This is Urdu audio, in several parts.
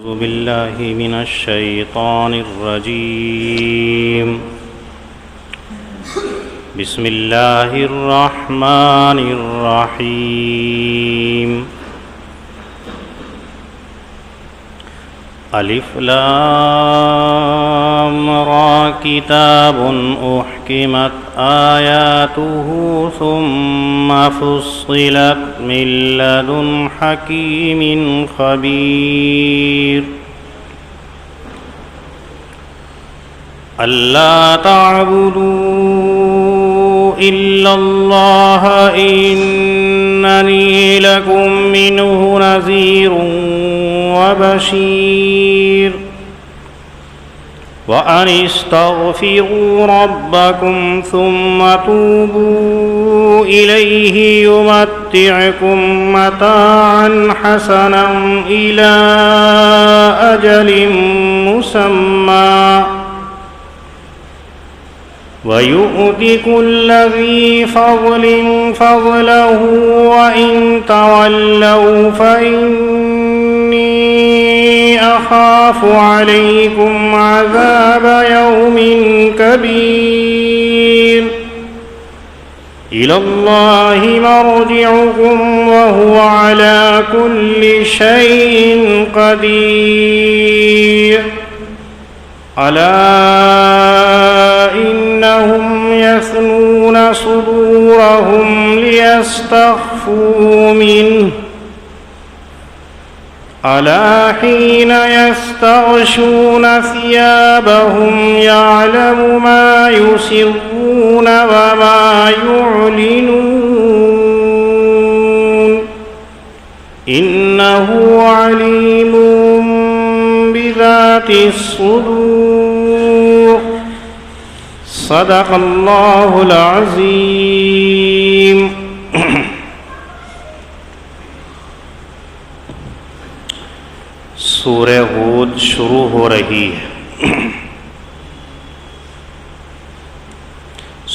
أعوذ بالله من الشيطان الرجيم. بسم الله الرحمن الرحيم. الف لام را كتاب أحكمت آياته ثم فصلت من لدن حكيم خبير. ألا تعبدوا إلا الله إنني لكم منه نذير وبشير. وأن استغفروا ربكم ثم توبوا إليه يمتعكم متاعا حسنا إلى أجل مسمى ويؤت كل ذي فضل فضله وإن تولوا فإني أخاف عليكم عذاب يوم كبير. إلى الله مرجعكم وهو على كل شيء قدير. ألا إنهم يثنون صدورهم ليستخفوا منه ألا حين يستغشون ثيابهم يعلم ما يسرون وما يعلنون إنه عليم بذات الصدور. صدق اللہ العظیم. سورہ ہود شروع ہو رہی ہے.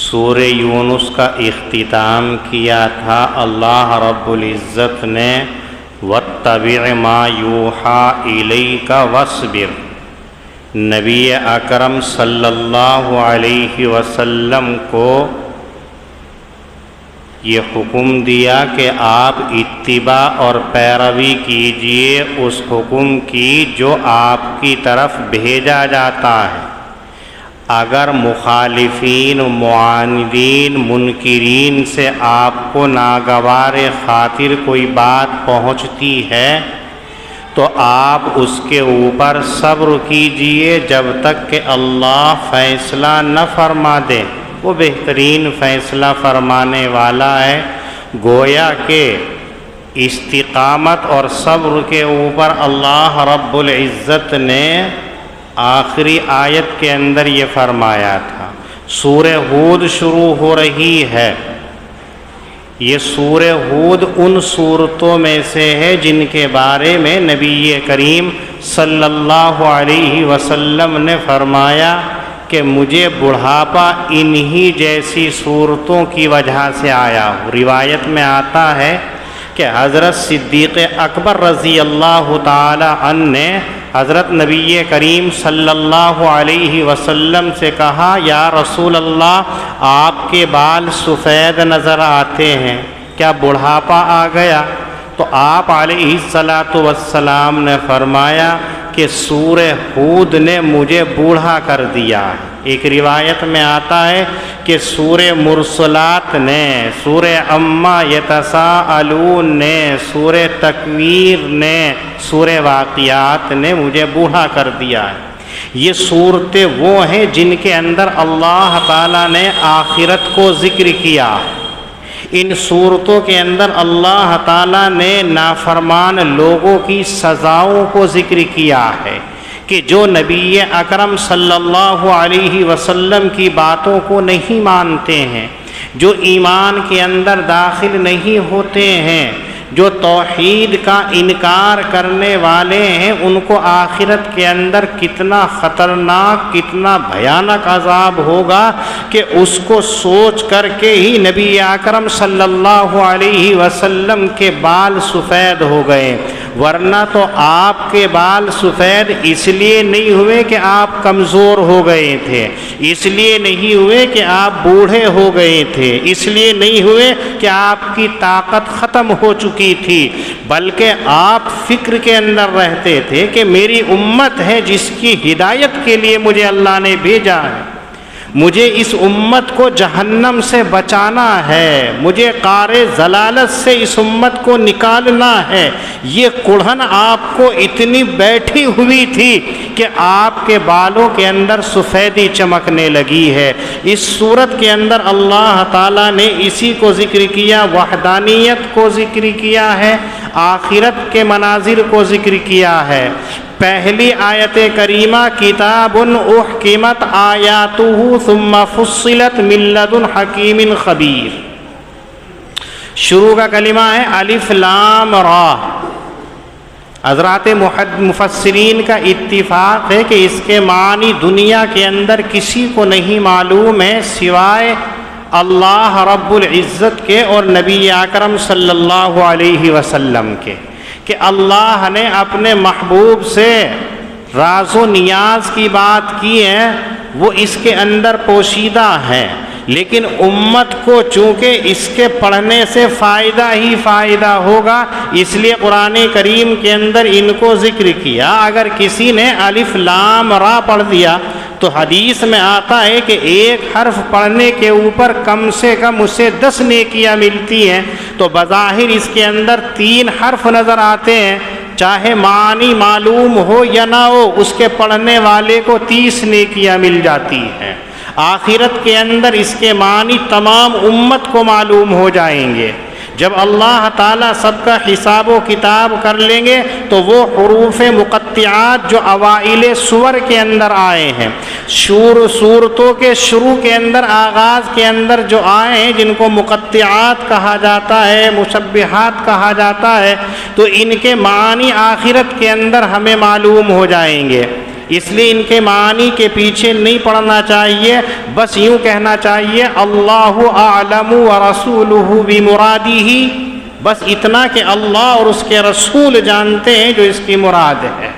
سورہ یونس کا اختتام کیا تھا اللہ رب العزت نے وَاتَّبِعْ مَا يُوحَىٰ إِلَيْكَ وَاصْبِرْ. نبی اکرم صلی اللہ علیہ وسلم کو یہ حکم دیا کہ آپ اتباع اور پیروی کیجئے اس حکم کی جو آپ کی طرف بھیجا جاتا ہے. اگر مخالفین، معاندین، منکرین سے آپ کو ناگوار خاطر کوئی بات پہنچتی ہے تو آپ اس کے اوپر صبر کیجئے جب تک کہ اللہ فیصلہ نہ فرما دے. وہ بہترین فیصلہ فرمانے والا ہے. گویا کہ استقامت اور صبر کے اوپر اللہ رب العزت نے آخری آیت کے اندر یہ فرمایا تھا. سورہ ہود شروع ہو رہی ہے. یہ سورہ ہود ان صورتوں میں سے ہے جن کے بارے میں نبی کریم صلی اللہ علیہ وسلم نے فرمایا کہ مجھے بڑھاپا انہی جیسی صورتوں کی وجہ سے آیا. روایت میں آتا ہے کہ حضرت صدیق اکبر رضی اللہ تعالی عنہ نے حضرت نبی کریم صلی اللہ علیہ وسلم سے کہا یا رسول اللہ آپ کے بال سفید نظر آتے ہیں، کیا بڑھاپا آ گیا؟ تو آپ علیہ السلام نے فرمایا کہ سورہ ہود نے مجھے بوڑھا کر دیا. ایک روایت میں آتا ہے کہ سورہ مرسلات نے، سورہ عما یتساءلون نے، سورہ تکویر نے، سورہ واقعات نے مجھے بوڑھا کر دیا ہے. یہ صورتیں وہ ہیں جن کے اندر اللہ تعالیٰ نے آخرت کو ذکر کیا. ان صورتوں کے اندر اللہ تعالیٰ نے نافرمان لوگوں کی سزاؤں کو ذکر کیا ہے کہ جو نبی اکرم صلی اللہ علیہ وسلم کی باتوں کو نہیں مانتے ہیں، جو ایمان کے اندر داخل نہیں ہوتے ہیں، جو توحید کا انکار کرنے والے ہیں، ان کو آخرت کے اندر کتنا خطرناک، کتنا بھیانک عذاب ہوگا کہ اس کو سوچ کر کے ہی نبی اکرم صلی اللہ علیہ وسلم کے بال سفید ہو گئے. ورنہ تو آپ کے بال سفید اس لیے نہیں ہوئے کہ آپ کمزور ہو گئے تھے، اس لیے نہیں ہوئے کہ آپ بوڑھے ہو گئے تھے، اس لیے نہیں ہوئے کہ آپ کی طاقت ختم ہو چکی تھی، بلکہ آپ فکر کے اندر رہتے تھے کہ میری امت ہے جس کی ہدایت کے لیے مجھے اللہ نے بھیجا ہے، مجھے اس امت کو جہنم سے بچانا ہے، مجھے قعر ضلالت سے اس امت کو نکالنا ہے۔ یہ کڑھن آپ کو اتنی بیٹھی ہوئی تھی کہ آپ کے بالوں کے اندر سفیدی چمکنے لگی ہے۔ اس صورت کے اندر اللہ تعالیٰ نے اسی کو ذکر کیا، وحدانیت کو ذکر کیا ہے، آخرت کے مناظر کو ذکر کیا ہے۔ پہلی آیت کریمہ کتاب احکمت آیاتہ ثم فصلت من لدن حکیم خبیر، شروع کا کلمہ ہے الف لام را۔ حضرات مفسرین کا اتفاق ہے کہ اس کے معنی دنیا کے اندر کسی کو نہیں معلوم ہے سوائے اللہ رب العزت کے اور نبی اکرم صلی اللہ علیہ وسلم کے، کہ اللہ نے اپنے محبوب سے راز و نیاز کی بات کی ہے، وہ اس کے اندر پوشیدہ ہے، لیکن امت کو چونکہ اس کے پڑھنے سے فائدہ ہی فائدہ ہوگا، اس لیے قرآن کریم کے اندر ان کو ذکر کیا۔ اگر کسی نے الف لام را پڑھ دیا تو حدیث میں آتا ہے کہ ایک حرف پڑھنے کے اوپر کم سے کم اسے 10 نیکیاں ملتی ہیں، تو بظاہر اس کے اندر 3 حرف نظر آتے ہیں، چاہے معنی معلوم ہو یا نہ ہو، اس کے پڑھنے والے کو 30 نیکیاں مل جاتی ہیں۔ آخرت کے اندر اس کے معنی تمام امت کو معلوم ہو جائیں گے۔ جب اللہ تعالیٰ سب کا حساب و کتاب کر لیں گے تو وہ حروف مقطعات جو اوائل سور کے اندر آئے ہیں، سورتوں کے شروع کے اندر، آغاز کے اندر جو آئے ہیں، جن کو مقطعات کہا جاتا ہے، مشبہات کہا جاتا ہے، تو ان کے معنی آخرت کے اندر ہمیں معلوم ہو جائیں گے۔ اس لیے ان کے معنی کے پیچھے نہیں پڑنا چاہیے، بس یوں کہنا چاہیے اللہ اعلم ورسولہ بمرادہ، بس اتنا کہ اللہ اور اس کے رسول جانتے ہیں جو اس کی مراد ہے۔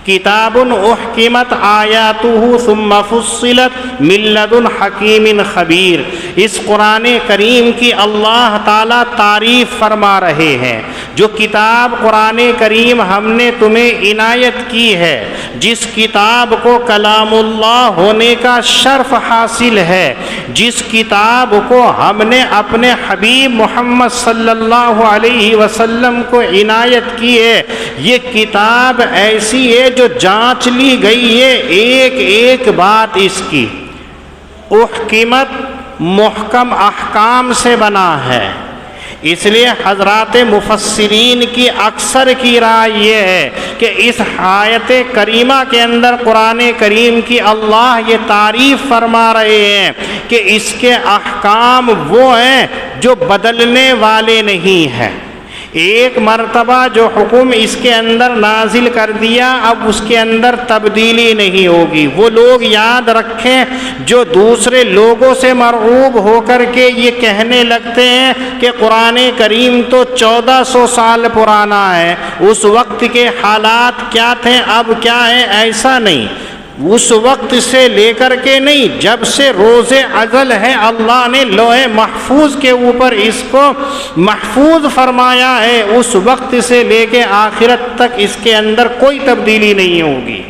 کتاب احکمت آیاتہ ثم فصلت من لدن حکیم خبیر، اس قرآن کریم کی اللہ تعالیٰ تعریف فرما رہے ہیں۔ جو کتاب قرآن کریم ہم نے تمہیں عنایت کی ہے، جس کتاب کو کلام اللہ ہونے کا شرف حاصل ہے، جس کتاب کو ہم نے اپنے حبیب محمد صلی اللہ علیہ وسلم کو عنایت کی ہے، یہ کتاب ایسی ہے جو جانچ لی گئی ہے ایک ایک بات اس کی، احکمت محکم احکام سے بنا ہے۔ اس لیے حضرات مفسرین کی اکثر کی رائے یہ ہے کہ اس آیت کریمہ کے اندر قرآن کریم کی اللہ یہ تعریف فرما رہے ہیں کہ اس کے احکام وہ ہیں جو بدلنے والے نہیں ہیں۔ ایک مرتبہ جو حکم اس کے اندر نازل کر دیا، اب اس کے اندر تبدیلی نہیں ہوگی۔ وہ لوگ یاد رکھیں جو دوسرے لوگوں سے مرعوب ہو کر کے یہ کہنے لگتے ہیں کہ قرآن کریم تو 1400 سال پرانا ہے، اس وقت کے حالات کیا تھے اب کیا ہے، ایسا نہیں۔ اس وقت سے لے کر کے نہیں، جب سے روز ازل ہے اللہ نے لوح محفوظ کے اوپر اس کو محفوظ فرمایا ہے، اس وقت سے لے کے آخرت تک اس کے اندر کوئی تبدیلی نہیں ہوگی۔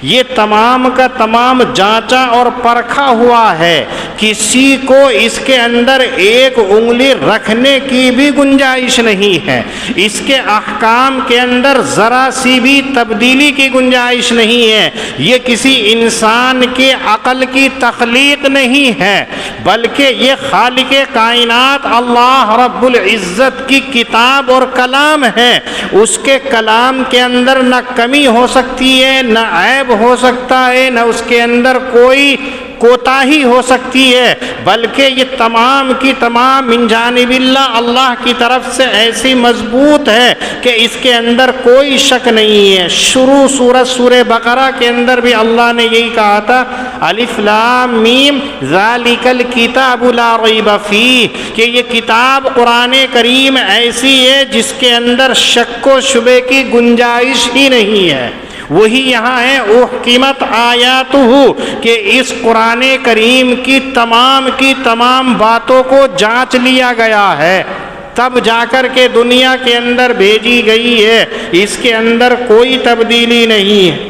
یہ تمام کا تمام جانچا اور پرکھا ہوا ہے، کسی کو اس کے اندر ایک انگلی رکھنے کی بھی گنجائش نہیں ہے، اس کے احکام کے اندر ذرا سی بھی تبدیلی کی گنجائش نہیں ہے۔ یہ کسی انسان کی عقل کی تخلیق نہیں ہے، بلکہ یہ خالق کائنات اللہ رب العزت کی کتاب اور کلام ہے۔ اس کے کلام کے اندر نہ کمی ہو سکتی ہے، نہ عیب ہو سکتا ہے، نہ اس کے اندر کوئی کوتاہی ہو سکتی ہے، بلکہ یہ تمام کی تمام من جانب اللہ کی طرف سے ایسی مضبوط ہے کہ اس کے اندر کوئی شک نہیں ہے۔ شروع سورہ بقرہ کے اندر بھی اللہ نے یہی کہا تھا، الف لام میم ذالک الکتاب لا ریب فیہ، کہ یہ کتاب قرآن کریم ایسی ہے جس کے اندر شک و شبے کی گنجائش ہی نہیں ہے۔ وہی یہاں ہے احکمت آیاتہ، کہ اس قرآن کریم کی تمام باتوں کو جانچ لیا گیا ہے، تب جا کر کے دنیا کے اندر بھیجی گئی ہے، اس کے اندر کوئی تبدیلی نہیں ہے۔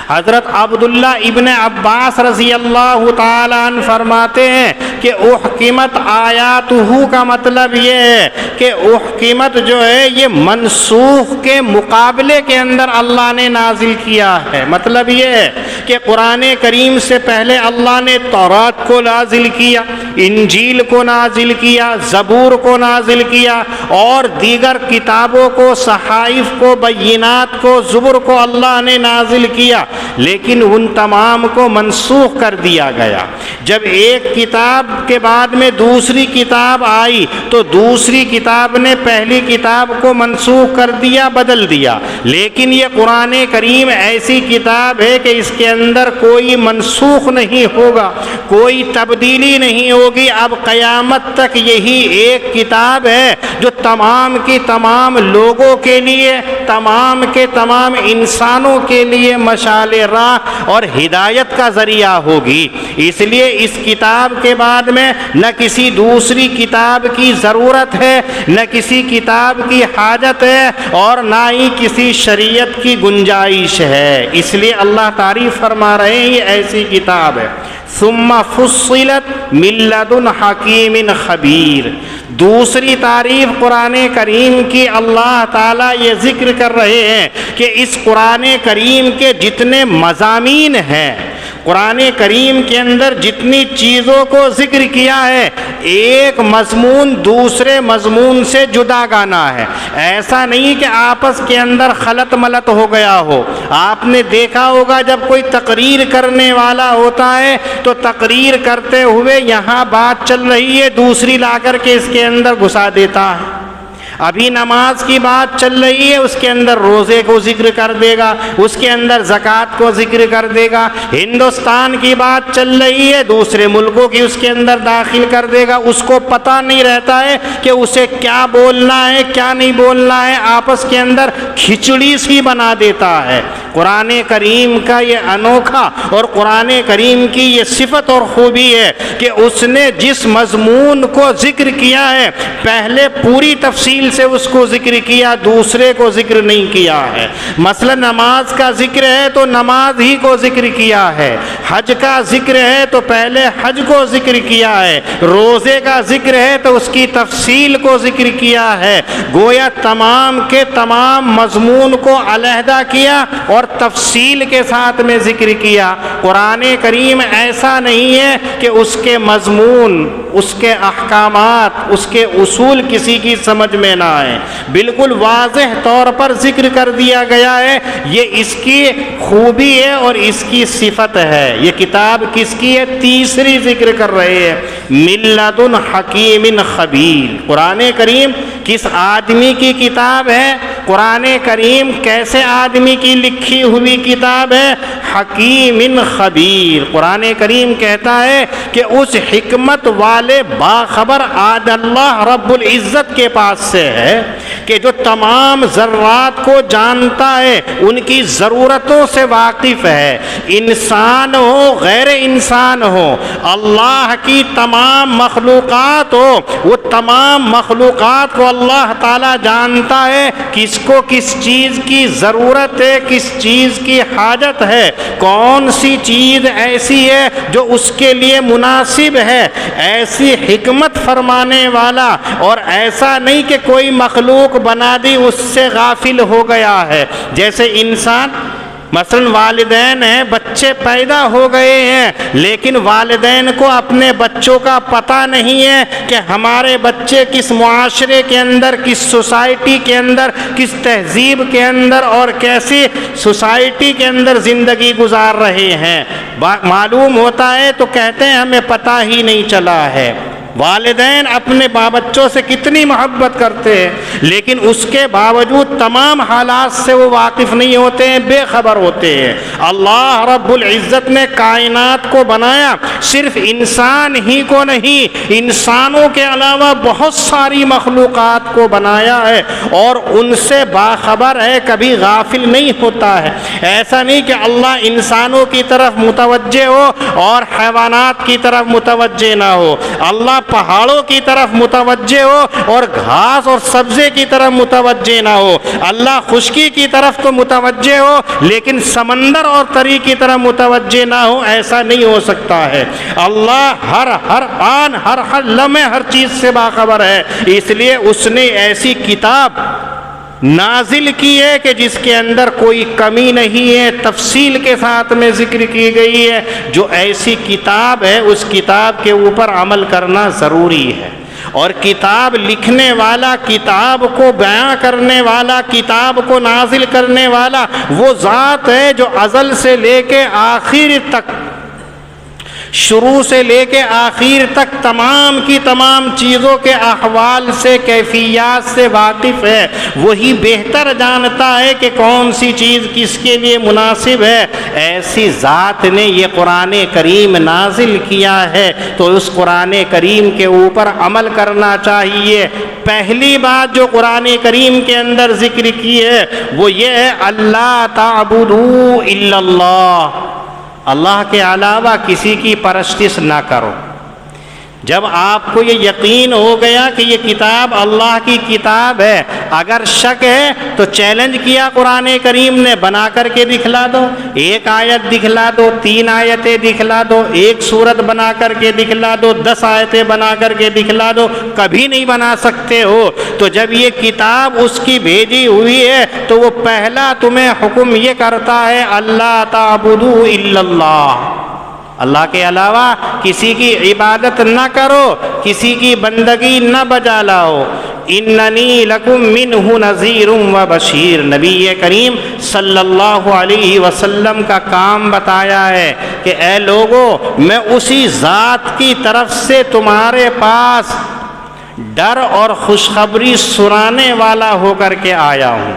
حضرت عبداللہ ابن عباس رضی اللہ تعالیٰ عنہ فرماتے ہیں کہ احکمت آیاتہ کا مطلب یہ ہے کہ احکمت جو ہے یہ منسوخ کے مقابلے کے اندر اللہ نے نازل کیا ہے۔ مطلب یہ ہے کہ قرآن کریم سے پہلے اللہ نے تورات کو نازل کیا، انجیل کو نازل کیا، زبور کو نازل کیا، اور دیگر کتابوں کو، صحائف کو، بینات کو، زبر کو اللہ نے نازل کیا، لیکن ان تمام کو منسوخ کر دیا گیا۔ جب ایک کتاب کے بعد میں دوسری کتاب آئی تو دوسری کتاب نے پہلی کتاب کو منسوخ کر دیا، بدل دیا، لیکن یہ قرآن کریم ایسی کتاب ہے کہ اس کے اندر کوئی منسوخ نہیں ہوگا، کوئی تبدیلی نہیں ہوگی۔ اب قیامت تک یہی ایک کتاب ہے جو تمام کی تمام لوگوں کے لیے، تمام کے تمام انسانوں کے لیے مشعل راہ اور ہدایت کا ذریعہ ہوگی۔ اس لیے اس کتاب کے بعد میں نہ کسی دوسری کتاب کی ضرورت ہے، نہ کسی کتاب کی حاجت ہے، اور نہ ہی کسی شریعت کی گنجائش ہے۔ اس لیے اللہ تعریف فرما رہے ہیں یہ ایسی کتاب ہے۔ ثم فصلت من لدن حکیم خبیر۔ دوسری تعریف قرآن کریم کی اللہ تعالیٰ یہ ذکر کر رہے ہیں کہ اس قرآن کریم کے جتنے مضامین ہیں، قرآن کریم کے اندر جتنی چیزوں کو ذکر کیا ہے، ایک مضمون دوسرے مضمون سے جدا گانا ہے۔ ایسا نہیں کہ آپس کے اندر خلط ملط ہو گیا ہو۔ آپ نے دیکھا ہوگا جب کوئی تقریر کرنے والا ہوتا ہے تو تقریر کرتے ہوئے یہاں بات چل رہی ہے، دوسری لا کر کے اس کے اندر گھسا دیتا ہے۔ ابھی نماز کی بات چل رہی ہے، اس کے اندر روزے کو ذکر کر دے گا، اس کے اندر زکوٰۃ کو ذکر کر دے گا۔ ہندوستان کی بات چل رہی ہے، دوسرے ملکوں کی اس کے اندر داخل کر دے گا۔ اس کو پتہ نہیں رہتا ہے کہ اسے کیا بولنا ہے کیا نہیں بولنا ہے، آپس کے اندر کھچڑی سی بنا دیتا ہے۔ قرآن کریم کا یہ انوکھا اور قرآن کریم کی یہ صفت اور خوبی ہے کہ اس نے جس مضمون کو ذکر کیا ہے، پہلے پوری تفصیل سے اس کو ذکر کیا، دوسرے کو ذکر نہیں کیا ہے۔ مثلا نماز کا ذکر ہے تو نماز ہی کو ذکر کیا ہے، حج کا ذکر ہے تو پہلے حج کو ذکر کیا ہے، روزے کا ذکر ہے تو اس کی تفصیل کو ذکر کیا ہے۔ گویا تمام کے تمام مضمون کو علیحدہ کیا اور تفصیل کے ساتھ میں ذکر کیا۔ قرآن کریم ایسا نہیں ہے کہ اس کے مضمون، اس کے احکامات، اس کے اصول کسی کی سمجھ میں نہ آئے، بالکل واضح طور پر ذکر کر دیا گیا ہے۔ یہ اس کی خوبی ہے اور اس کی صفت ہے۔ یہ کتاب کس کی ہے؟ تیسری ذکر کر رہے ہیں، من لدن حکیم خبیر۔ قرآن کریم کس آدمی کی کتاب ہے؟ قرآن کریم کیسے آدمی کی لکھی ہوئی کتاب ہے؟ حکیم خبیر۔ قرآن کریم کہتا ہے کہ اس حکمت والے باخبر آد اللہ رب العزت کے پاس سے ہے کہ جو تمام ذرات کو جانتا ہے، ان کی ضرورتوں سے واقف ہے، انسان ہو غیر انسان ہو، اللہ کی تمام مخلوقات ہو، وہ تمام مخلوقات کو اللہ تعالیٰ جانتا ہے کس کو کس چیز کی ضرورت ہے، کس چیز کی حاجت ہے، کون سی چیز ایسی ہے جو اس کے لیے مناسب ہے۔ ایسی حکمت فرمانے والا، اور ایسا نہیں کہ کوئی مخلوق بنا دی اس سے غافل ہو گیا ہے۔ جیسے مثلاً والدین ہیں، بچے پیدا ہو گئے ہیں، لیکن والدین کو اپنے بچوں کا پتہ نہیں ہے کہ ہمارے بچے کس معاشرے کے اندر، کس سوسائٹی کے اندر، کس تہذیب کے اندر اور کیسی سوسائٹی کے اندر زندگی گزار رہے ہیں۔ معلوم ہوتا ہے تو کہتے ہیں ہمیں پتہ ہی نہیں چلا ہے۔ والدین اپنے بچوں سے کتنی محبت کرتے ہیں، لیکن اس کے باوجود تمام حالات سے وہ واقف نہیں ہوتے ہیں، بے خبر ہوتے ہیں۔ اللہ رب العزت نے کائنات کو بنایا، صرف انسان ہی کو نہیں، انسانوں کے علاوہ بہت ساری مخلوقات کو بنایا ہے اور ان سے باخبر ہے، کبھی غافل نہیں ہوتا ہے۔ ایسا نہیں کہ اللہ انسانوں کی طرف متوجہ ہو اور حیوانات کی طرف متوجہ نہ ہو، اللہ پہاڑوں کی طرف متوجہ ہو اور گھاس اور سبزے کی طرف متوجہ نہ ہو، اللہ خشکی کی طرف تو متوجہ ہو لیکن سمندر اور تری کی طرف متوجہ نہ ہو، ایسا نہیں ہو سکتا ہے۔ اللہ ہر آن ہر لمحے ہر چیز سے باخبر ہے، اس لیے اس نے ایسی کتاب نازل کی ہے کہ جس کے اندر کوئی کمی نہیں ہے، تفصیل کے ساتھ میں ذکر کی گئی ہے۔ جو ایسی کتاب ہے اس کتاب کے اوپر عمل کرنا ضروری ہے، اور کتاب لکھنے والا، کتاب کو بیان کرنے والا، کتاب کو نازل کرنے والا وہ ذات ہے جو ازل سے لے کے آخر تک، شروع سے لے کے آخر تک تمام کی تمام چیزوں کے احوال سے، کیفیات سے واقف ہے۔ وہی بہتر جانتا ہے کہ کون سی چیز کس کے لیے مناسب ہے۔ ایسی ذات نے یہ قرآن کریم نازل کیا ہے تو اس قرآن کریم کے اوپر عمل کرنا چاہیے۔ پہلی بات جو قرآن کریم کے اندر ذکر کی ہے وہ یہ ہے، اللہ تعبدوا الا اللہ، اللہ کے علاوہ کسی کی پرستش نہ کرو۔ جب آپ کو یہ یقین ہو گیا کہ یہ کتاب اللہ کی کتاب ہے، اگر شک ہے تو چیلنج کیا قرآن کریم نے، بنا کر کے دکھلا دو، ایک آیت دکھلا دو، 3 آیتیں دکھلا دو، ایک سورت بنا کر کے دکھلا دو، 10 آیتیں بنا کر کے دکھلا دو، کبھی نہیں بنا سکتے ہو۔ تو جب یہ کتاب اس کی بھیجی ہوئی ہے تو وہ پہلا تمہیں حکم یہ کرتا ہے، اللہ تعبدوا الا اللہ، اللہ کے علاوہ کسی کی عبادت نہ کرو، کسی کی بندگی نہ بجا لاؤ۔ اننی لکم منہ نذیر و بشیر، نبی کریم صلی اللہ علیہ وسلم کا کام بتایا ہے کہ اے لوگو، میں اسی ذات کی طرف سے تمہارے پاس ڈر اور خوشخبری سنانے والا ہو کر کے آیا ہوں۔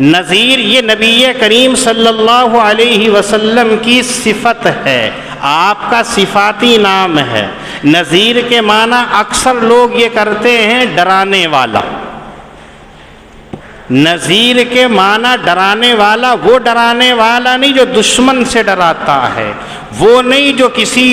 نذیر یہ نبی کریم صلی اللہ علیہ وسلم کی صفت ہے، آپ کا صفاتی نام ہے۔ نذیر کے معنی اکثر لوگ یہ کرتے ہیں ڈرانے والا۔ نذیر کے معنی ڈرانے والا، وہ ڈرانے والا نہیں جو دشمن سے ڈراتا ہے، وہ نہیں جو کسی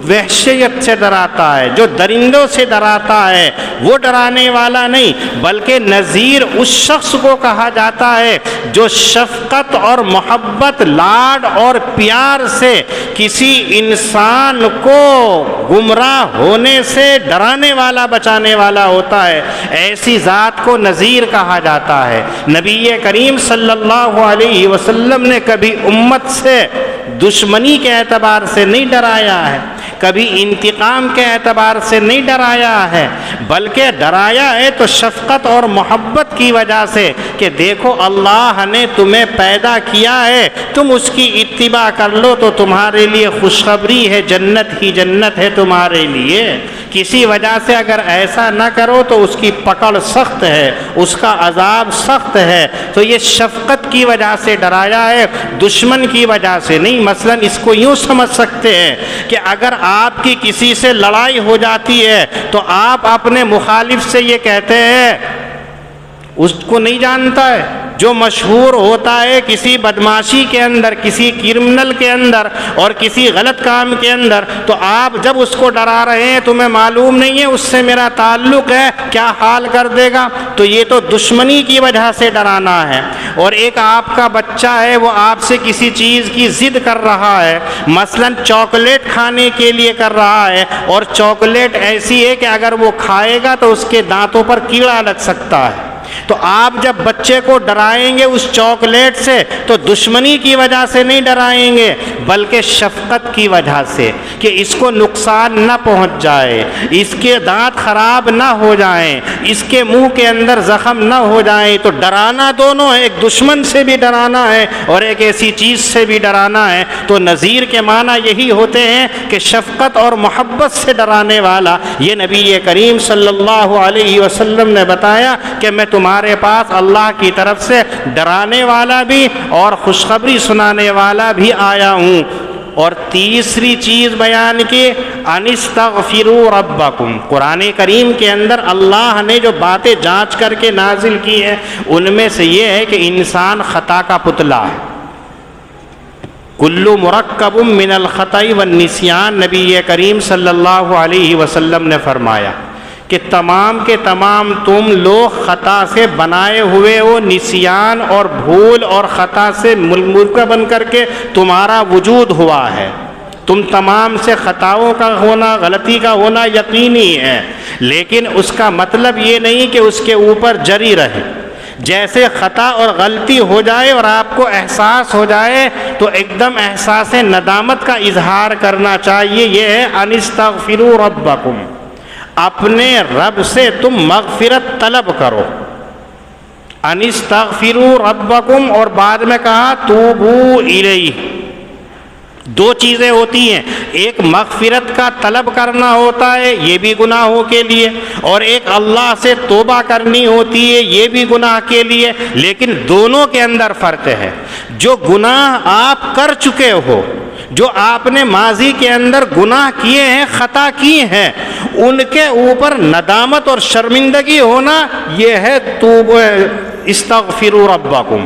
وحشیت سے ڈراتا ہے، جو درندوں سے ڈراتا ہے، وہ ڈرانے والا نہیں، بلکہ نذیر اس شخص کو کہا جاتا ہے جو شفقت اور محبت، لاڈ اور پیار سے کسی انسان کو گمراہ ہونے سے ڈرانے والا، بچانے والا ہوتا ہے۔ ایسی ذات کو نذیر کہا جاتا ہے۔ نبی کریم صلی اللہ علیہ وسلم نے کبھی امت سے دشمنی کے اعتبار سے نہیں ڈرایا ہے، کبھی انتقام کے اعتبار سے نہیں ڈرایا ہے، بلکہ ڈرایا ہے تو شفقت اور محبت کی وجہ سے کہ دیکھو اللہ نے تمہیں پیدا کیا ہے، تم اس کی اتباع کر لو تو تمہارے لیے خوشخبری ہے، جنت ہی جنت ہے تمہارے لیے۔ کسی وجہ سے اگر ایسا نہ کرو تو اس کی پکڑ سخت ہے، اس کا عذاب سخت ہے۔ تو یہ شفقت کی وجہ سے ڈرایا ہے، دشمن کی وجہ سے نہیں۔ مثلا اس کو یوں سمجھ سکتے ہیں کہ اگر آپ کی کسی سے لڑائی ہو جاتی ہے تو آپ اپنے مخالف سے یہ کہتے ہیں، اس کو نہیں جانتا ہے، جو مشہور ہوتا ہے کسی بدماشی کے اندر، کسی کرمنل کے اندر اور کسی غلط کام کے اندر، تو آپ جب اس کو ڈرا رہے ہیں تمہیں معلوم نہیں ہے اس سے میرا تعلق ہے، کیا حال کر دے گا، تو یہ تو دشمنی کی وجہ سے ڈرانا ہے۔ اور ایک آپ کا بچہ ہے، وہ آپ سے کسی چیز کی ضد کر رہا ہے، مثلا چاکلیٹ کھانے کے لیے کر رہا ہے، اور چاکلیٹ ایسی ہے کہ اگر وہ کھائے گا تو اس کے دانتوں پر کیڑا لگ سکتا ہے، تو آپ جب بچے کو ڈرائیں گے اس چاکلیٹ سے تو دشمنی کی وجہ سے نہیں ڈرائیں گے بلکہ شفقت کی وجہ سے کہ اس کو نقصان نہ پہنچ جائے، اس کے دانت خراب نہ ہو جائیں، اس کے منہ کے اندر زخم نہ ہو جائیں۔ تو ڈرانا دونوں ہے، ایک دشمن سے بھی ڈرانا ہے اور ایک ایسی چیز سے بھی ڈرانا ہے۔ تو نذیر کے معنی یہی ہوتے ہیں کہ شفقت اور محبت سے ڈرانے والا۔ یہ نبی کریم صلی اللہ علیہ وسلم نے بتایا کہ میں تمہارے پاس اللہ کی طرف سے ڈرانے والا بھی اور خوشخبری سنانے والا بھی آیا ہوں۔ اور تیسری چیز بیان کی انستغفروا ربکم، قرآن کریم کے اندر اللہ نے جو باتیں جانچ کر کے نازل کی ہیں ان میں سے یہ ہے کہ انسان خطا کا پتلا ہے۔ کل مرکب من الخطأ والنسیان، نبی کریم صلی اللہ علیہ وسلم نے فرمایا کہ تمام کے تمام تم لوگ خطا سے بنائے ہوئے ہو، نسیان اور بھول اور خطا سے مرکب بن کر کے تمہارا وجود ہوا ہے۔ تم تمام سے خطاؤں کا ہونا، غلطی کا ہونا یقینی ہے، لیکن اس کا مطلب یہ نہیں کہ اس کے اوپر جری رہے۔ جیسے خطا اور غلطی ہو جائے اور آپ کو احساس ہو جائے تو ایک دم احساس ندامت کا اظہار کرنا چاہیے۔ یہ ہے انستغفروا ربکم، اپنے رب سے تم مغفرت طلب کرو۔ انستغفروا ربکم، اور بعد میں کہا توبوا الیہ۔ دو چیزیں ہوتی ہیں، ایک مغفرت کا طلب کرنا ہوتا ہے یہ بھی گناہوں کے لیے، اور ایک اللہ سے توبہ کرنی ہوتی ہے یہ بھی گناہ کے لیے، لیکن دونوں کے اندر فرق ہے۔ جو گناہ آپ کر چکے ہو، جو آپ نے ماضی کے اندر گناہ کیے ہیں، خطا کی ہیں، ان کے اوپر ندامت اور شرمندگی ہونا، یہ ہے استغفروا ربکم،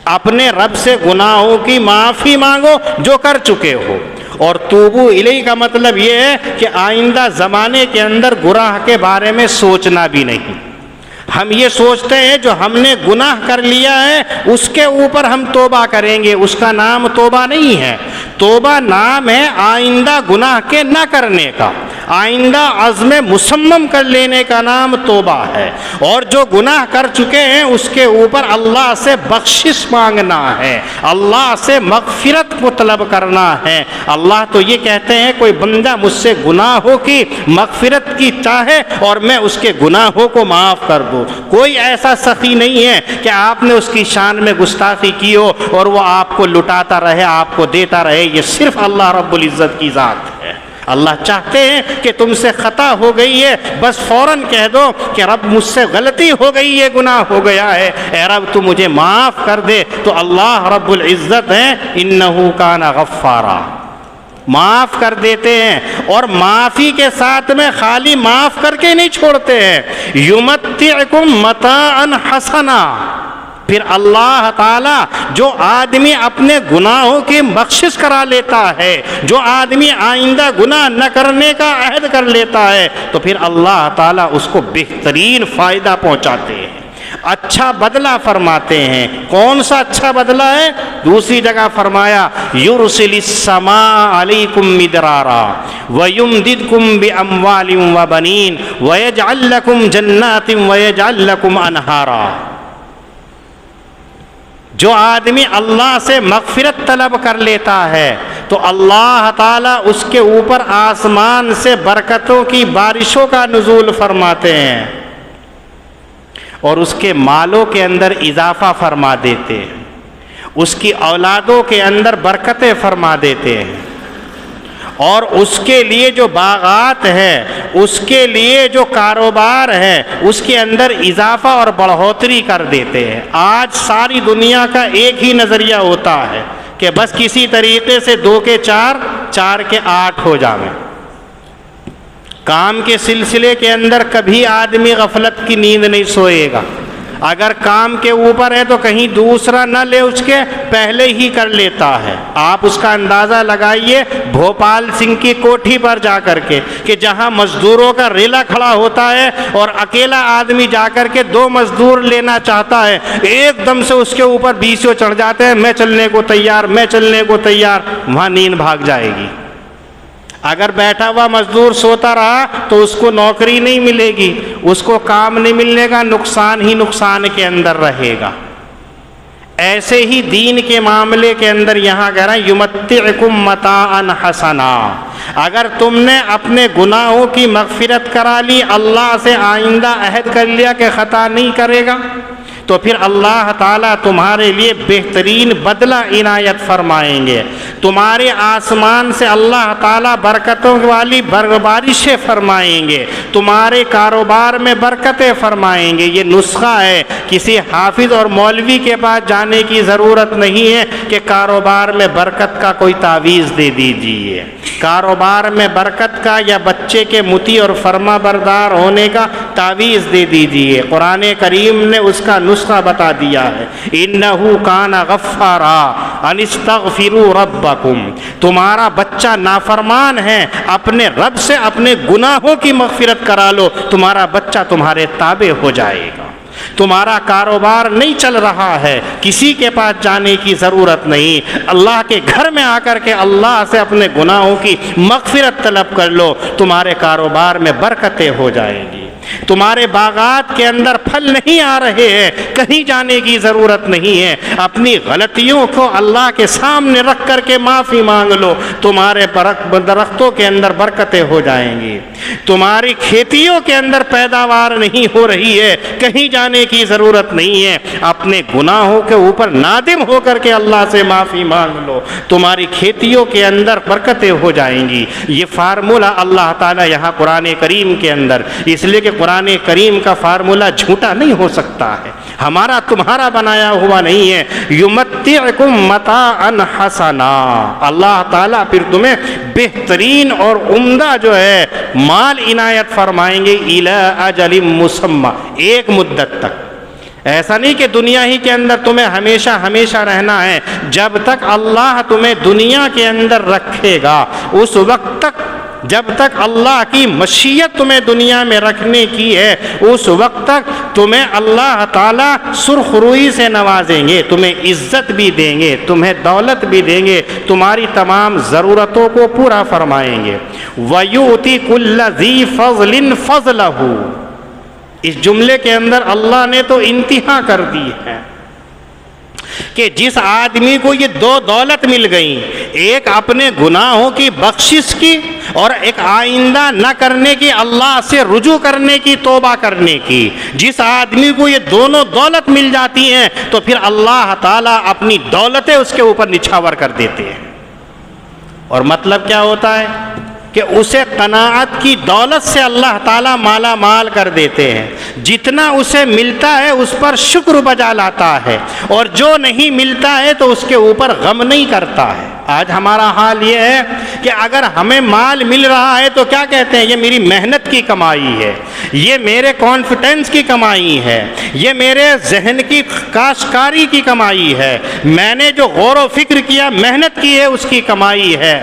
اپنے رب سے گناہوں کی معافی مانگو جو کر چکے ہو۔ اور توبو الیہ کا مطلب یہ ہے کہ آئندہ زمانے کے اندر گناہ کے بارے میں سوچنا بھی نہیں۔ ہم یہ سوچتے ہیں جو ہم نے گناہ کر لیا ہے اس کے اوپر ہم توبہ کریں گے، اس کا نام توبہ نہیں ہے۔ توبہ نام ہے آئندہ گناہ کے نہ کرنے کا، آئندہ عزم مصمم کر لینے کا نام توبہ ہے۔ اور جو گناہ کر چکے ہیں اس کے اوپر اللہ سے بخشش مانگنا ہے، اللہ سے مغفرت کو طلب کرنا ہے۔ اللہ تو یہ کہتے ہیں کوئی بندہ مجھ سے گناہوں کی مغفرت کی چاہے اور میں اس کے گناہوں کو معاف کر دوں۔ کوئی ایسا سخی نہیں ہے کہ آپ نے اس کی شان میں گستاخی کی ہو اور وہ آپ کو لٹاتا رہے، آپ کو دیتا رہے۔ یہ صرف اللہ رب العزت کی ذات ہے۔ اللہ چاہتے ہیں کہ تم سے خطا ہو گئی ہے، بس فوراً کہہ دو کہ رب مجھ سے غلطی ہو گئی ہے، گناہ ہو گیا ہے، اے رب تو مجھے معاف کر دے۔ تو اللہ رب العزت ہے انہ کان غفارا، معاف کر دیتے ہیں۔ اور معافی کے ساتھ میں خالی معاف کر کے نہیں چھوڑتے ہیں، یمتعکم متاعا حسنا، پھر اللہ تعالیٰ جو آدمی اپنے گناہوں کی بخشش کرا لیتا ہے، جو آدمی آئندہ گناہ نہ کرنے کا عہد کر لیتا ہے، تو پھر اللہ تعالیٰ اس کو بہترین فائدہ پہنچاتے ہیں، اچھا بدلہ فرماتے ہیں۔ کون سا اچھا بدلہ ہے؟ دوسری جگہ فرمایا یرسل السماء علیکم مدرارا ویمددکم باموال وبنین ویجعل لکم جنات ویجعل لکم انہارا۔ جو آدمی اللہ سے مغفرت طلب کر لیتا ہے تو اللہ تعالیٰ اس کے اوپر آسمان سے برکتوں کی بارشوں کا نزول فرماتے ہیں اور اس کے مالوں کے اندر اضافہ فرما دیتے ہیں، اس کی اولادوں کے اندر برکتیں فرما دیتے ہیں، اور اس کے لیے جو باغات ہے، اس کے لیے جو کاروبار ہے، اس کے اندر اضافہ اور بڑھوتری کر دیتے ہیں۔ آج ساری دنیا کا ایک ہی نظریہ ہوتا ہے کہ بس کسی طریقے سے 2 کے 4، 4 کے 8 ہو جائیں۔ کام کے سلسلے کے اندر کبھی آدمی غفلت کی نیند نہیں سوئے گا، اگر کام کے اوپر ہے تو کہیں دوسرا نہ لے، اس کے پہلے ہی کر لیتا ہے۔ آپ اس کا اندازہ لگائیے بھوپال سنگھ کی کوٹھی پر جا کر کے کہ جہاں مزدوروں کا ریلا کھڑا ہوتا ہے اور اکیلا آدمی جا کر کے 2 مزدور لینا چاہتا ہے، ایک دم سے اس کے اوپر 20 چڑھ جاتے ہیں، میں چلنے کو تیار، میں چلنے کو تیار، وہاں نیند بھاگ جائے گی۔ اگر بیٹھا ہوا مزدور سوتا رہا تو اس کو نوکری نہیں ملے گی، اس کو کام نہیں ملنے گا، نقصان ہی نقصان کے اندر رہے گا۔ ایسے ہی دین کے معاملے کے اندر یہاں کہہ رہا ہے یمتعکم متاعا حسنا، اگر تم نے اپنے گناہوں کی مغفرت کرا لی، اللہ سے آئندہ عہد کر لیا کہ خطا نہیں کرے گا، تو پھر اللہ تعالیٰ تمہارے لیے بہترین بدلہ عنایت فرمائیں گے۔ تمہارے آسمان سے اللہ تعالیٰ برکتوں والی بارشیں فرمائیں گے، تمہارے کاروبار میں برکتیں فرمائیں گے۔ یہ نسخہ ہے، کسی حافظ اور مولوی کے پاس جانے کی ضرورت نہیں ہے کہ کاروبار میں برکت کا کوئی تعویذ دے دیجیے۔ کاروبار میں برکت کا یا بچے کے مطیع اور فرما بردار ہونے کا تعویذ دے دیجیے۔ قرآن کریم نے اس کا نسخہ بتا دیا ہے، انہ کان غفارا ان استغفروا ربکم، تمہارا بچہ نافرمان ہے، اپنے رب سے اپنے گناہوں کی مغفرت کرا لو، تمہارا بچہ تمہارے تابع ہو جائے گا۔ تمہارا کاروبار نہیں چل رہا ہے، کسی کے پاس جانے کی ضرورت نہیں، اللہ کے گھر میں آ کر کے اللہ سے اپنے گناہوں کی مغفرت طلب کر لو، تمہارے کاروبار میں برکتیں ہو جائیں گی۔ تمہارے باغات کے اندر پھل نہیں آ رہے ہیں، کہیں جانے کی ضرورت نہیں ہے، اپنی غلطیوں کو اللہ کے سامنے رکھ کر کے معافی مانگ لو، تمہارے درختوں کے اندر برکتیں ہو جائیں گی۔ تمہاری کھیتیوں کے اندر پیداوار نہیں ہو رہی ہے، کہیں جانے کی ضرورت نہیں ہے، اپنے گناہوں کے اوپر نادم ہو کر کے اللہ سے معافی مانگ لو، تمہاری کھیتیوں کے اندر برکتیں ہو جائیں گی۔ یہ فارمولہ اللہ تعالیٰ یہاں قرآن کریم کے اندر، اس لیے کہ قرآن کریم کا فارمولہ جھوٹا نہیں ہو سکتا ہے، ہمارا تمہارا بنایا ہوا نہیں ہے۔ یمتعکم متاعا حسنا، اللہ تعالیٰ پھر تمہیں بہترین اور عمدہ جو ہے مال عنایت فرمائیں گے، الی اجل مسمی، ایک مدت تک۔ ایسا نہیں کہ دنیا ہی کے اندر تمہیں ہمیشہ ہمیشہ رہنا ہے، جب تک اللہ تمہیں دنیا کے اندر رکھے گا اس وقت تک، جب تک اللہ کی مشیت تمہیں دنیا میں رکھنے کی ہے اس وقت تک تمہیں اللہ تعالیٰ سرخ روئی سے نوازیں گے، تمہیں عزت بھی دیں گے، تمہیں دولت بھی دیں گے، تمہاری تمام ضرورتوں کو پورا فرمائیں گے۔ وَيُؤْتِ كُلَّ ذِي فَضْلٍ فَضْلَهُ، اس جملے کے اندر اللہ نے تو انتہا کر دی ہے کہ جس آدمی کو یہ دو دولت مل گئی، ایک اپنے گناہوں کی بخشش کی اور ایک آئندہ نہ کرنے کی، اللہ سے رجوع کرنے کی، توبہ کرنے کی، جس آدمی کو یہ دونوں دولت مل جاتی ہیں تو پھر اللہ تعالیٰ اپنی دولتیں اس کے اوپر نچھاور کر دیتے ہیں۔ اور مطلب کیا ہوتا ہے کہ اسے قناعت کی دولت سے اللہ تعالیٰ مالا مال کر دیتے ہیں، جتنا اسے ملتا ہے اس پر شکر بجا لاتا ہے، اور جو نہیں ملتا ہے تو اس کے اوپر غم نہیں کرتا ہے۔ آج ہمارا حال یہ ہے کہ اگر ہمیں مال مل رہا ہے تو کیا کہتے ہیں، یہ میری محنت کی کمائی ہے، یہ میرے کانفیڈنس کی کمائی ہے، یہ میرے ذہن کی کاشتکاری کی کمائی ہے، میں نے جو غور و فکر کیا، محنت کی ہے، اس کی کمائی ہے۔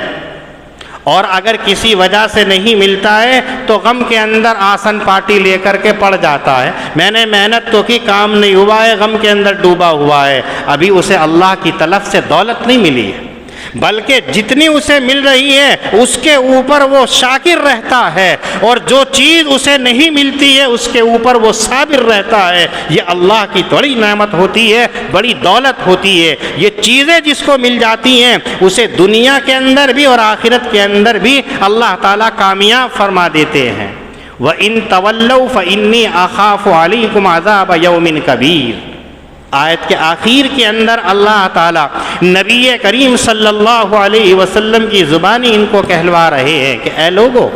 اور اگر کسی وجہ سے نہیں ملتا ہے تو غم کے اندر آسن پارٹی لے کر کے پڑ جاتا ہے، میں نے محنت تو کی، کام نہیں ہوا ہے، غم کے اندر ڈوبا ہوا ہے، ابھی اسے اللہ کی طرف سے دولت نہیں ملی ہے، بلکہ جتنی اسے مل رہی ہے اس کے اوپر وہ شاکر رہتا ہے، اور جو چیز اسے نہیں ملتی ہے اس کے اوپر وہ صابر رہتا ہے۔ یہ اللہ کی بڑی نعمت ہوتی ہے، بڑی دولت ہوتی ہے۔ یہ چیزیں جس کو مل جاتی ہیں اسے دنیا کے اندر بھی اور آخرت کے اندر بھی اللہ تعالیٰ کامیاب فرما دیتے ہیں۔ وَإِن تَوَلَّوْا فَإِنِّي أَخَافُ عَلَيْكُمْ عَذَابَ يَوْمٍ كَبِيرٍ، آیت کے آخر کے اندر اللہ تعالیٰ نبی کریم صلی اللہ علیہ وسلم کی زبانی ان کو کہلوا رہے ہیں کہ اے لوگو،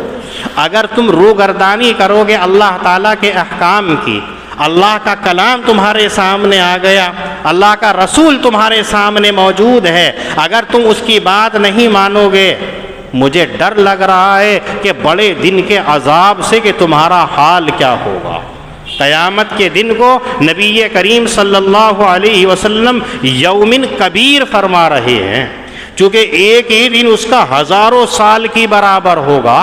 اگر تم روگردانی کرو گے اللہ تعالیٰ کے احکام کی، اللہ کا کلام تمہارے سامنے آ گیا، اللہ کا رسول تمہارے سامنے موجود ہے، اگر تم اس کی بات نہیں مانو گے، مجھے ڈر لگ رہا ہے کہ بڑے دن کے عذاب سے کہ تمہارا حال کیا ہوگا۔ قیامت کے دن کو نبی کریم صلی اللہ علیہ وسلم یومن کبیر فرما رہے ہیں، چونکہ ایک ہی دن اس کا ہزاروں سال کی برابر ہوگا،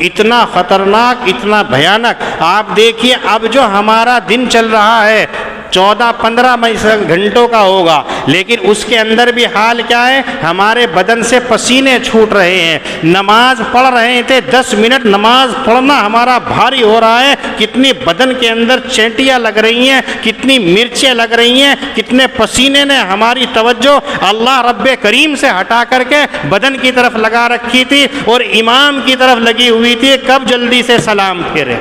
اتنا خطرناک، اتنا بھیانک۔ آپ دیکھیے اب جو ہمارا دن چل رہا ہے 14-15 گھنٹوں کا ہوگا، لیکن اس کے اندر بھی حال کیا ہے؟ ہمارے بدن سے پسینے چھوٹ رہے ہیں۔ نماز پڑھ رہے تھے، 10 منٹ نماز پڑھنا ہمارا بھاری ہو رہا ہے، کتنی بدن کے اندر چینٹیاں لگ رہی ہیں، کتنی مرچیں لگ رہی ہیں، کتنے پسینے نے ہماری توجہ اللہ رب کریم سے ہٹا کر کے بدن کی طرف لگا رکھی تھی اور امام کی طرف لگی ہوئی تھی، کب جلدی سے سلام پھیرے۔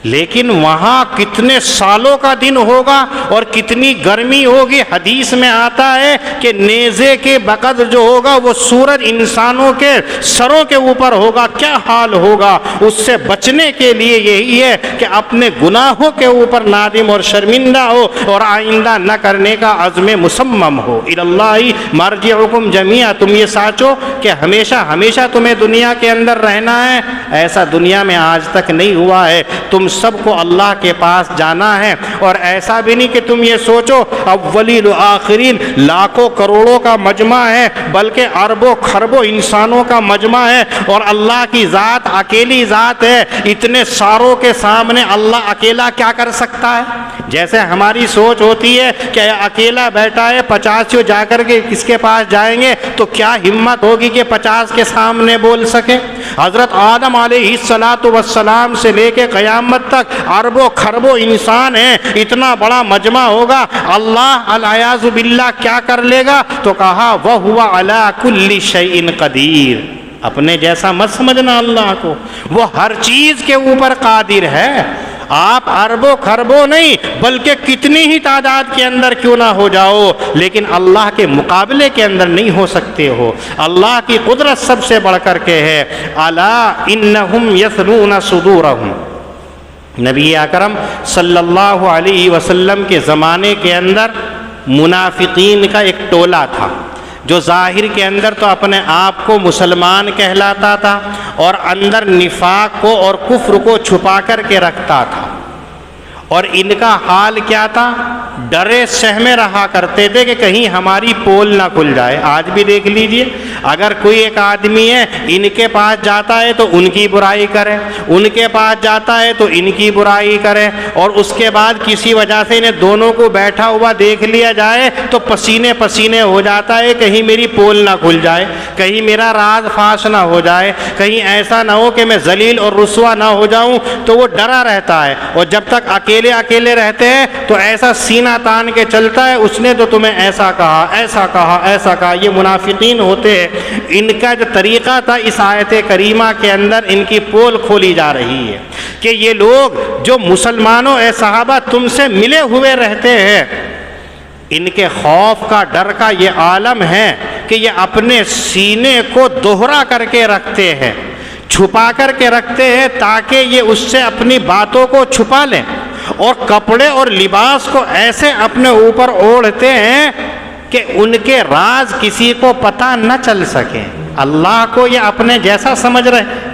لیکن وہاں کتنے سالوں کا دن ہوگا اور کتنی گرمی ہوگی۔ حدیث میں آتا ہے کہ نیزے کے بقدر جو ہوگا وہ سورج انسانوں کے سروں کے اوپر ہوگا، کیا حال ہوگا۔ اس سے بچنے کے لیے یہی ہے کہ اپنے گناہوں کے اوپر نادم اور شرمندہ ہو اور آئندہ نہ کرنے کا عزم مصمم ہو۔ اللہ مرجعکم جمیعا، تم یہ سوچو کہ ہمیشہ ہمیشہ تمہیں دنیا کے اندر رہنا ہے، ایسا دنیا میں آج تک نہیں ہوا ہے۔ تم سب کو اللہ کے پاس جانا ہے، اور ایسا بھی نہیں کہ تم یہ سوچو اولین و آخرین لاکھوں کروڑوں کا مجمع ہے، بلکہ اربوں خربوں انسانوں کا مجمع ہے، اور اللہ کی ذات اکیلی ذات ہے۔ اتنے ساروں کے سامنے اللہ اکیلا کیا کر سکتا ہے؟ جیسے ہماری سوچ ہوتی ہے کہ اکیلا بیٹھا ہے، 50 جا کر کے کس کے پاس جائیں گے، تو کیا ہمت ہوگی کہ 50 کے سامنے بول سکے؟ حضرت آدم علیہ السلام سے لے کے قیامت تک اربوں خربوں انسان ہیں، اتنا بڑا مجمع ہوگا، اللہ الیاذ باللہ کیا کر لے گا؟ تو کہا وَهُوَ عَلَى كُلِّ شَيْءٍ قَدِيرٌ۔ اپنے جیسا مت سمجھنا اللہ کو، وہ ہر چیز کے اوپر قادر ہے۔ آپ اربوں خربوں نہیں بلکہ کتنی ہی تعداد کے اندر کیوں نہ ہو جاؤ، لیکن اللہ کے مقابلے کے اندر نہیں ہو سکتے ہو۔ اللہ کی قدرت سب سے بڑھ کر کے ہے۔ الا انہم یثنون صدورہم، نبی اکرم صلی اللہ علیہ وسلم کے زمانے کے اندر منافقین کا ایک ٹولہ تھا، جو ظاہر کے اندر تو اپنے آپ کو مسلمان کہلاتا تھا اور اندر نفاق کو اور کفر کو چھپا کر کے رکھتا تھا۔ اور ان کا حال کیا تھا؟ ڈرے سہمے رہا کرتے تھے کہ کہیں ہماری پول نہ کھل جائے۔ آج بھی دیکھ لیجئے، اگر کوئی ایک آدمی ہے ان کے پاس جاتا ہے تو ان کی برائی کرے، ان کے پاس جاتا ہے تو ان کی برائی کرے، اور اس کے بعد کسی وجہ سے انہیں دونوں کو بیٹھا ہوا دیکھ لیا جائے تو پسینے پسینے ہو جاتا ہے، کہیں میری پول نہ کھل جائے، کہیں میرا راز فاش نہ ہو جائے، کہیں ایسا نہ ہو کہ میں ذلیل اور رسوا نہ ہو جاؤں، تو وہ ڈرا رہتا ہے۔ اور جب تک اکیلے رہتے ہیں تو ایسا سینہ تان کے چلتا ہے، اس نے تو تمہیں ایسا کہا ایسا کہا ایسا کہا۔ یہ منافقین ہوتے ہیں، ان کا جو طریقہ تھا اس آیت کریمہ کے اندر ان کی پول کھولی جا رہی ہے کہ یہ لوگ جو مسلمانوں اے صحابہ تم سے ملے ہوئے رہتے ہیں، ان کے خوف کا ڈر کا یہ عالم ہے کہ یہ اپنے سینے کو دوہرا کر کے رکھتے ہیں، چھپا کر کے رکھتے ہیں، تاکہ یہ اس سے اپنی باتوں کو چھپا لیں، اور کپڑے اور لباس کو ایسے اپنے اوپر اوڑھتے ہیں کہ ان کے راز کسی کو پتہ نہ چل سکے۔ اللہ کو یہ اپنے جیسا سمجھ رہے ہیں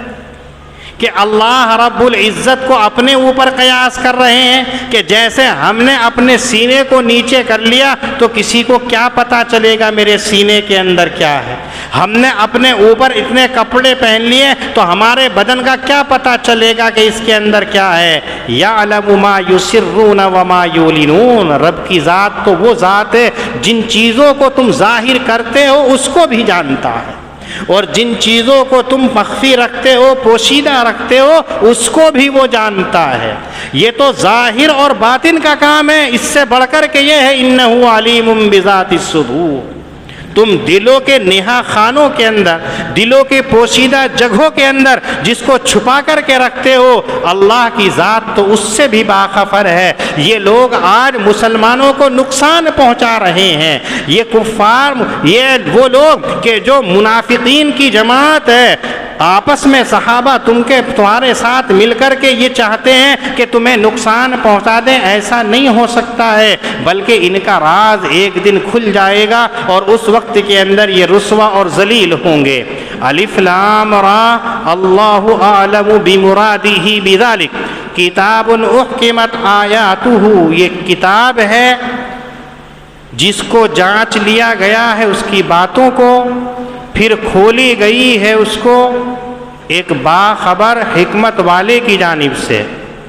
کہ اللہ رب العزت کو اپنے اوپر قیاس کر رہے ہیں کہ جیسے ہم نے اپنے سینے کو نیچے کر لیا تو کسی کو کیا پتہ چلے گا میرے سینے کے اندر کیا ہے، ہم نے اپنے اوپر اتنے کپڑے پہن لیے تو ہمارے بدن کا کیا پتہ چلے گا کہ اس کے اندر کیا ہے۔ یعلم ما یسرون وما یعلنون، رب کی ذات تو وہ ذات ہے جن چیزوں کو تم ظاہر کرتے ہو اس کو بھی جانتا ہے، اور جن چیزوں کو تم مخفی رکھتے ہو پوشیدہ رکھتے ہو اس کو بھی وہ جانتا ہے۔ یہ تو ظاہر اور باطن کا کام ہے، اس سے بڑھ کر کے یہ ہے انہ علیم بذات الصدور۔ تم دلوں کے نہا خانوں کے اندر، دلوں کے پوشیدہ جگہوں کے اندر جس کو چھپا کر کے رکھتے ہو، اللہ کی ذات تو اس سے بھی باخبر ہے۔ یہ لوگ آج مسلمانوں کو نقصان پہنچا رہے ہیں، یہ کفار، یہ وہ لوگ کہ جو منافقین کی جماعت ہے، آپس میں صحابہ تمہارے ساتھ مل کر کے یہ چاہتے ہیں کہ تمہیں نقصان پہنچا دیں، ایسا نہیں ہو سکتا ہے، بلکہ ان کا راز ایک دن کھل جائے گا اور اس وقت کے اندر یہ رسوا اور ذلیل ہوں گے۔ الف لام را اللہ اعلم بمرادہ بذلک کتاب احکمت آیاتہ، یہ کتاب ہے جس کو جانچ لیا گیا ہے اس کی باتوں کو، پھر کھولی گئی ہے اس کو ایک باخبر حکمت والے کی جانب سے۔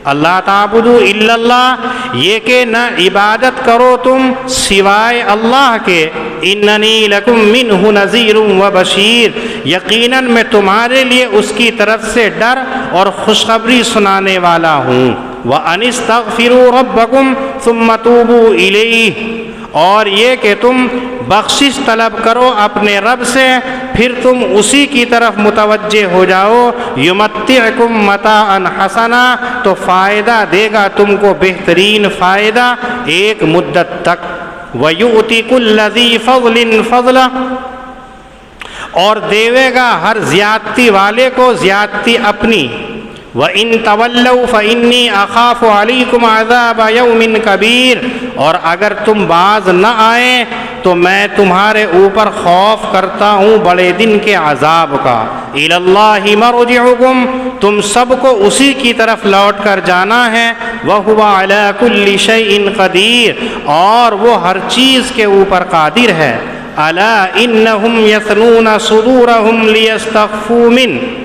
اللہ تعبدوا الا اللہ، یہ کہ نہ عبادت کرو تم سوائے اللہ کے، اننی لکم منہ نذیر و بشیر، یقیناً میں تمہارے لیے اس کی طرف سے ڈر اور خوشخبری سنانے والا ہوں۔ وَأَنِ اسْتَغْفِرُوا رَبَّكُمْ ثُمَّ تُوبُوا إِلَيْهِ، اور یہ کہ تم بخشش طلب کرو اپنے رب سے، پھر تم اسی کی طرف متوجہ ہو جاؤ۔ یمتعکم متاعا حسنا، تو فائدہ دے گا تم کو بہترین فائدہ ایک مدت تک۔ وَيُؤْتِ كُلَّ ذِي فَضْلٍ فَضْلَهُ، اور دیوے گا ہر زیادتی والے کو زیادتی اپنی۔ وَإِن تَوَلَّوْا فَإِنِّي أَخَافُ عَلَيْكُمْ عَذَابَ يَوْمٍ كَبِيرٍ، اور اگر تم باز نہ آئیں تو میں تمہارے اوپر خوف کرتا ہوں بڑے دن کے عذاب کا۔ إِلَى اللَّهِ مَرْجِعُكُمْ، تم سب کو اسی کی طرف لوٹ کر جانا ہے۔ وَهُوَ عَلَى كُلِّ شَيْءٍ قَدِيرٌ، اور وہ ہر چیز کے اوپر قادر ہے۔ أَلَا إِنَّهُمْ يَثْنُونَ صُدُورَهُمْ لِيَسْتَخْفُوا مِنْهُ،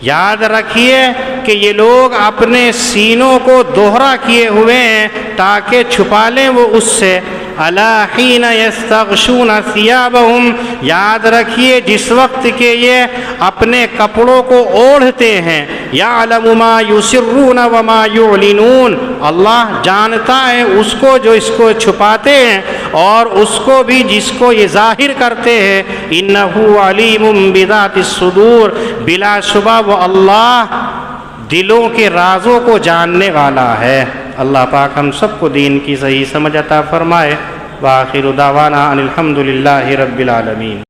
یاد رکھیے کہ یہ لوگ اپنے سینوں کو دوہرا کیے ہوئے ہیں تاکہ چھپا لیں وہ اس سے۔ الا حین یستغشون ثیابہم، یاد رکھیے جس وقت کہ یہ اپنے کپڑوں کو اوڑھتے ہیں۔ یعلم ما یسرون وما یعلنون، اللہ جانتا ہے اس کو جو اس کو چھپاتے ہیں اور اس کو بھی جس کو یہ ظاہر کرتے ہیں۔ انہ علیم بذات الصدور، بلا شبہ وہ اللہ دلوں کے رازوں کو جاننے والا ہے۔ اللہ پاک ہم سب کو دین کی صحیح سمجھ عطا فرمائے۔ وآخر دعوانا ان الحمد للہ رب العالمین۔